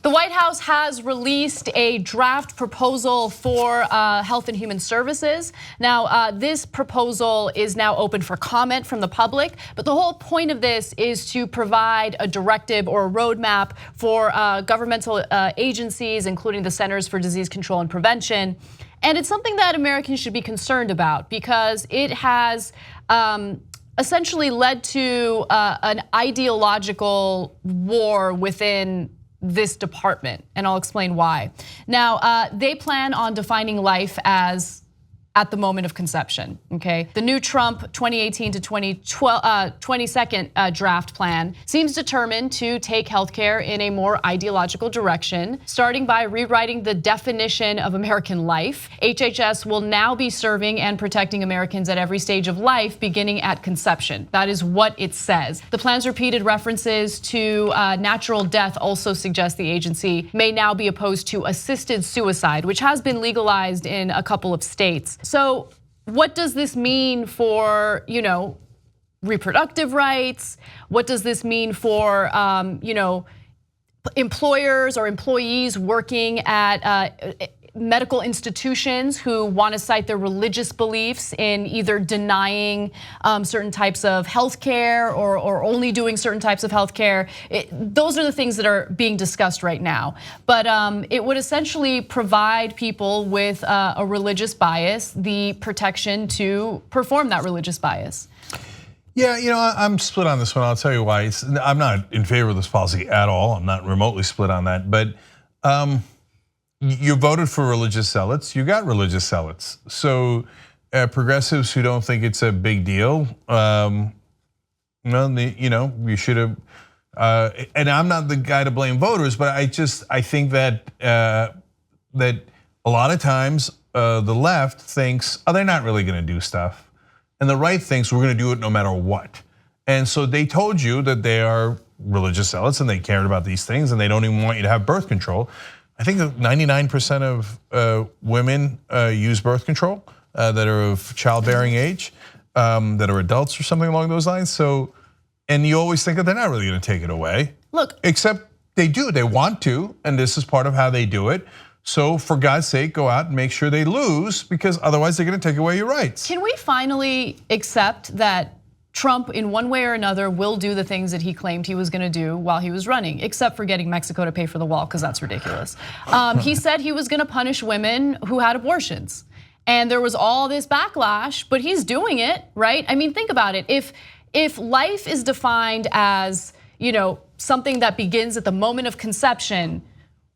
The White House has released a draft proposal for Health and Human Services. Now, this proposal is now open for comment from the public, but the whole point of this is to provide a directive or a roadmap for governmental agencies, including the Centers for Disease Control and Prevention. And it's something that Americans should be concerned about because it has essentially led to an ideological war within this department, and I'll explain why. Now, they plan on defining life as at the moment of conception, okay? The new Trump 2018 to 2022 draft plan seems determined to take healthcare in a more ideological direction, starting by rewriting the definition of American life. HHS will now be serving and protecting Americans at every stage of life, beginning at conception. That is what it says. The plan's repeated references to natural death also suggest the agency may now be opposed to assisted suicide, which has been legalized in a couple of states. So what does this mean for, reproductive rights? What does this mean for, employers or employees working at medical institutions who want to cite their religious beliefs in either denying certain types of healthcare or only doing certain types of healthcare? Those are the things that are being discussed right now. But it would essentially provide people with a religious bias the protection to perform that religious bias. Yeah, I'm split on this one. I'll tell you why. I'm not in favor of this policy at all. I'm not remotely split on that, but you voted for religious zealots, you got religious zealots. So progressives who don't think it's a big deal, you should have, and I'm not the guy to blame voters, but I think that that a lot of times the left thinks, oh, they're not really gonna do stuff. And the right thinks we're gonna do it no matter what. And so they told you that they are religious zealots and they cared about these things and they don't even want you to have birth control. I think 99% of women use birth control that are of childbearing age, that are adults or something along those lines. So, and you always think that they're not really gonna take it away. Look, except they do, they want to, and this is part of how they do it. So for God's sake, go out and make sure they lose because otherwise they're gonna take away your rights. Can we finally accept that Trump, in one way or another, will do the things that he claimed he was gonna do while he was running, except for getting Mexico to pay for the wall, because that's ridiculous. He said he was gonna punish women who had abortions. And there was all this backlash, but he's doing it, right? I mean, think about it. If life is defined as, something that begins at the moment of conception,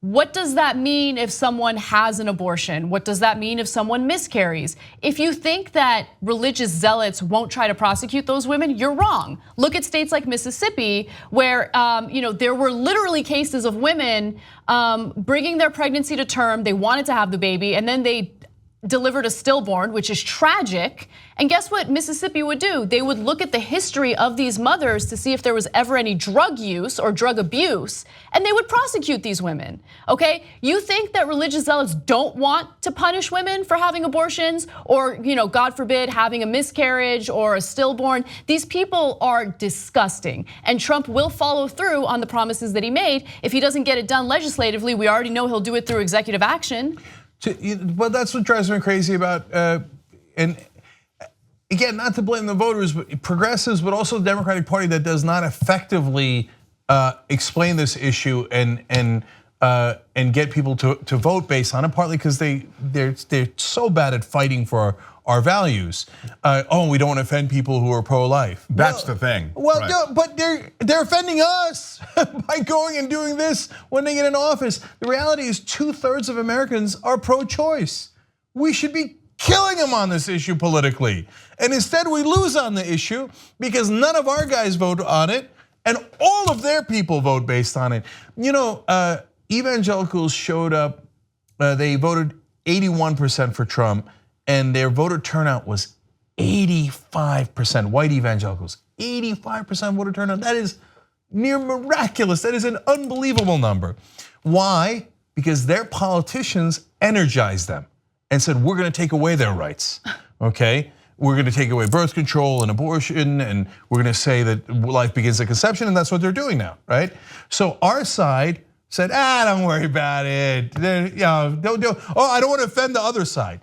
what does that mean if someone has an abortion? What does that mean if someone miscarries? If you think that religious zealots won't try to prosecute those women, you're wrong. Look at states like Mississippi, where there were literally cases of women bringing their pregnancy to term. They wanted to have the baby, and then they delivered a stillborn, which is tragic. And guess what Mississippi would do? They would look at the history of these mothers to see if there was ever any drug use or drug abuse, and they would prosecute these women, okay? You think that religious zealots don't want to punish women for having abortions or, God forbid, having a miscarriage or a stillborn? These people are disgusting, and Trump will follow through on the promises that he made. If he doesn't get it done legislatively, we already know he'll do it through executive action. Well, that's what drives me crazy about, and again, not to blame the voters, but progressives, but also the Democratic Party that does not effectively explain this issue and get people to vote based on it. Partly because they're so bad at fighting for our values. We don't want to offend people who are pro-life. That's the thing. Well, right. No, but they're offending us by going and doing this when they get in office. The reality is 2/3 of Americans are pro-choice. We should be killing them on this issue politically. And instead we lose on the issue because none of our guys vote on it and all of their people vote based on it. Evangelicals showed up, they voted 81% for Trump, and their voter turnout was 85%, white evangelicals, 85% voter turnout. That is near miraculous. That is an unbelievable number. Why? Because their politicians energized them and said, we're gonna take away their rights, okay? We're gonna take away birth control and abortion, and we're gonna say that life begins at conception, and that's what they're doing now, right? So our side said, don't worry about it. Don't do. Oh, I don't want to offend the other side.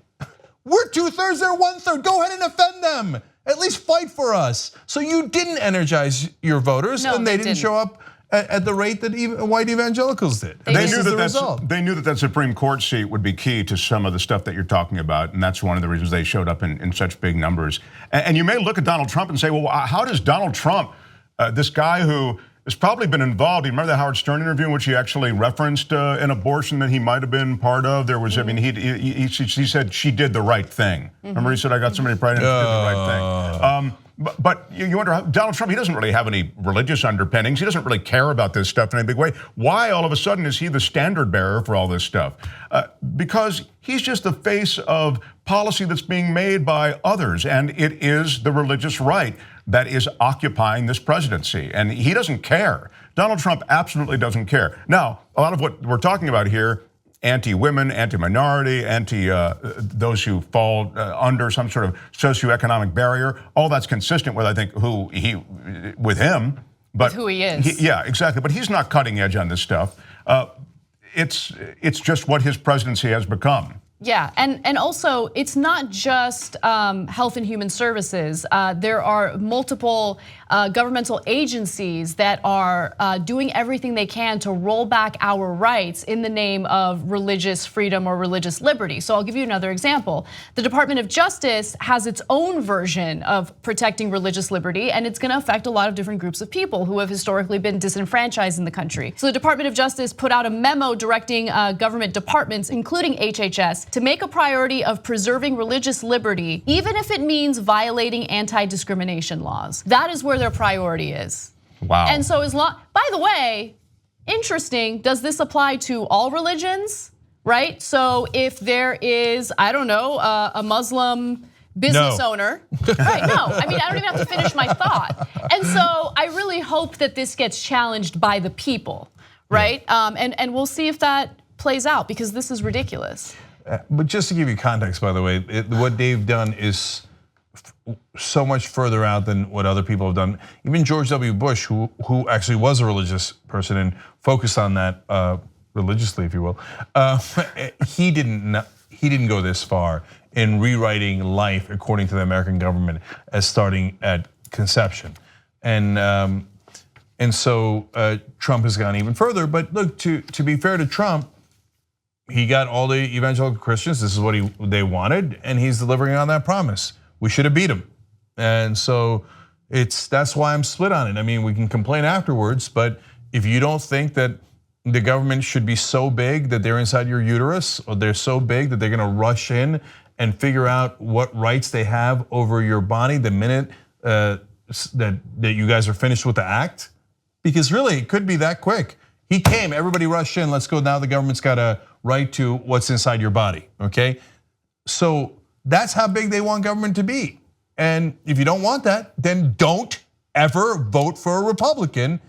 We're 2/3, they're 1/3. Go ahead and offend them. At least fight for us. So you didn't energize your voters, and they didn't show up at the rate that even white evangelicals did. They knew that Supreme Court seat would be key to some of the stuff that you're talking about, and that's one of the reasons they showed up in such big numbers. And you may look at Donald Trump and say, well, how does Donald Trump, this guy who has probably been involved, you remember the Howard Stern interview in which he actually referenced an abortion that he might have been part of? There was, I mean, he said she did the right thing. Remember he said, I got somebody pregnant, she did the right thing. But you wonder how Donald Trump, he doesn't really have any religious underpinnings. He doesn't really care about this stuff in a big way. Why all of a sudden is he the standard bearer for all this stuff? Because he's just the face of policy that's being made by others, and it is the religious right that is occupying this presidency, and he doesn't care. Donald Trump absolutely doesn't care. Now, a lot of what we're talking about here, anti-women, anti-minority, those who fall under some sort of socioeconomic barrier, all that's consistent with, I think, with him. But with who he is. Yeah, exactly. But he's not cutting edge on this stuff. It's just what his presidency has become. Yeah, and also it's not just Health and Human Services. There are multiple governmental agencies that are doing everything they can to roll back our rights in the name of religious freedom or religious liberty. So I'll give you another example. The Department of Justice has its own version of protecting religious liberty, and it's gonna affect a lot of different groups of people who have historically been disenfranchised in the country. So the Department of Justice put out a memo directing government departments, including HHS, to make a priority of preserving religious liberty, even if it means violating anti-discrimination laws. That is where their priority is. Wow. And so by the way, interesting, does this apply to all religions, right? So if there is, I don't know, a Muslim business owner, right, no, I mean, I don't even have to finish my thought. And so I really hope that this gets challenged by the people, right? And we'll see if that plays out, because this is ridiculous. But just to give you context, by the way, what they've done is so much further out than what other people have done. Even George W. Bush, who actually was a religious person and focused on that religiously, if you will, he didn't go this far in rewriting life according to the American government as starting at conception, and so Trump has gone even further. But look, to be fair to Trump, he got all the evangelical Christians. This is what they wanted, and he's delivering on that promise. We should have beat him, and so that's why I'm split on it. I mean, we can complain afterwards, but if you don't think that the government should be so big that they're inside your uterus, or they're so big that they're going to rush in and figure out what rights they have over your body the minute that you guys are finished with the act, because really it could be that quick. He came, everybody rushed in. Let's go now. The government's got a right to what's inside your body, okay? So that's how big they want government to be. And if you don't want that, then don't ever vote for a Republican.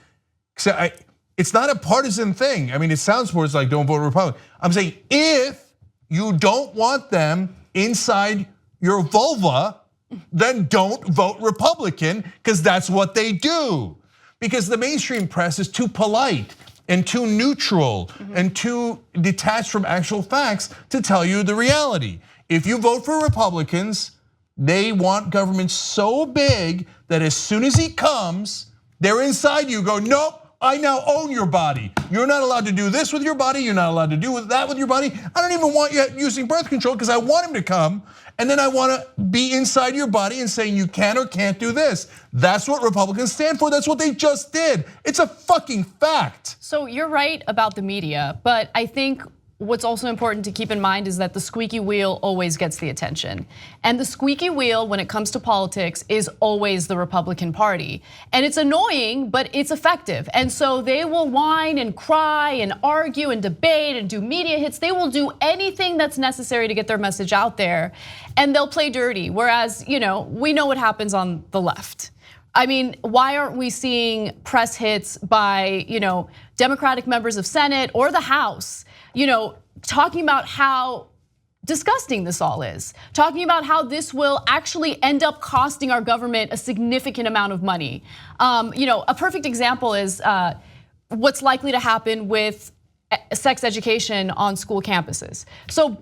It's not a partisan thing. I mean, it sounds worse like don't vote Republican. I'm saying if you don't want them inside your vulva, then don't vote Republican, because that's what they do. Because the mainstream press is too polite and too neutral and too detached from actual facts to tell you the reality. If you vote for Republicans, they want government so big that as soon as he comes, they're inside you, go, nope, I now own your body. You're not allowed to do this with your body. You're not allowed to do that with your body. I don't even want you using birth control because I want him to come. And then I want to be inside your body and saying you can or can't do this. That's what Republicans stand for. That's what they just did. It's a fucking fact. So you're right about the media, but I think what's also important to keep in mind is that the squeaky wheel always gets the attention. And the squeaky wheel when it comes to politics is always the Republican Party. And it's annoying, but it's effective. And so they will whine and cry and argue and debate and do media hits. They will do anything that's necessary to get their message out there, and they'll play dirty. Whereas, we know what happens on the left. I mean, why aren't we seeing press hits by, Democratic members of Senate or the House, talking about how disgusting this all is, talking about how this will actually end up costing our government a significant amount of money. A perfect example is what's likely to happen with sex education on school campuses. So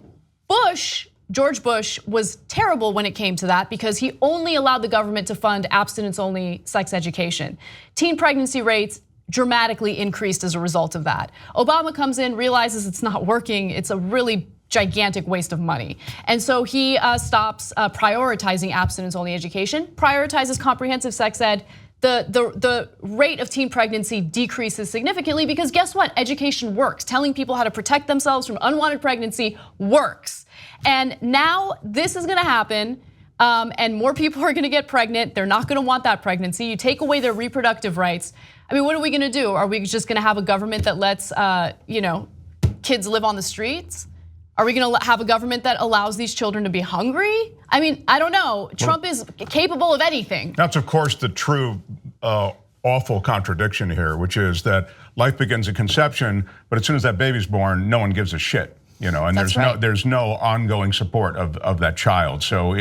George Bush was terrible when it came to that because he only allowed the government to fund abstinence-only sex education. Teen pregnancy rates dramatically increased as a result of that. Obama comes in, realizes it's not working. It's a really gigantic waste of money. And so he stops prioritizing abstinence-only education, prioritizes comprehensive sex ed. The rate of teen pregnancy decreases significantly because guess what? Education works. Telling people how to protect themselves from unwanted pregnancy works. And now this is gonna happen and more people are gonna get pregnant. They're not gonna want that pregnancy. You take away their reproductive rights. I mean, what are we gonna do? Are we just gonna have a government that lets kids live on the streets? Are we gonna have a government that allows these children to be hungry? I mean, I don't know. Trump is capable of anything. That's of course the true awful contradiction here, which is that life begins at conception, but as soon as that baby's born, no one gives a shit. And there's no ongoing support of that child. So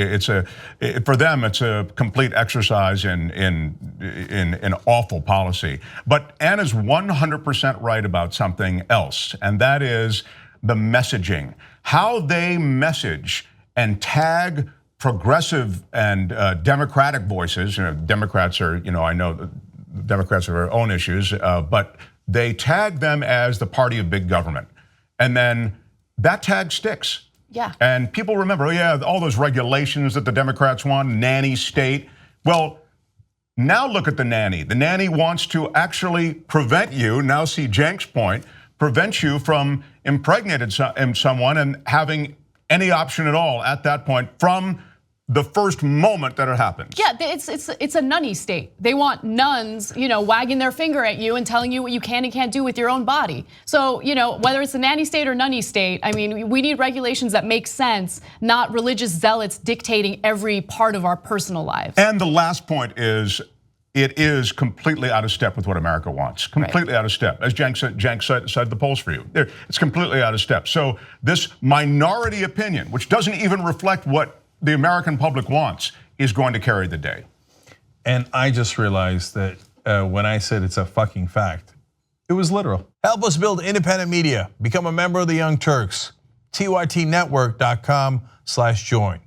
for them, it's a complete exercise in awful policy. But Anna's 100% right about something else, and that is the messaging. How they message and tag progressive and democratic voices. Democrats are, I know Democrats have their own issues, but they tag them as the party of big government. And then that tag sticks. Yeah. And people remember, oh yeah, all those regulations that the Democrats want, nanny state. Well, now look at the nanny. The nanny wants to actually prevent you, now see Cenk's point, prevent you from impregnating someone and having any option at all at that point from the first moment that it happens. Yeah, it's a nunny state. They want nuns, wagging their finger at you and telling you what you can and can't do with your own body. So, whether it's a nanny state or nunny state, I mean, we need regulations that make sense, not religious zealots dictating every part of our personal lives. And the last point is, it is completely out of step with what America wants. Completely out of step. As Cenk said the polls for you. It's completely out of step. So this minority opinion, which doesn't even reflect what the American public wants, is going to carry the day. And I just realized that when I said it's a fucking fact, it was literal. Help us build independent media. Become a member of the Young Turks. TYTnetwork.com/join.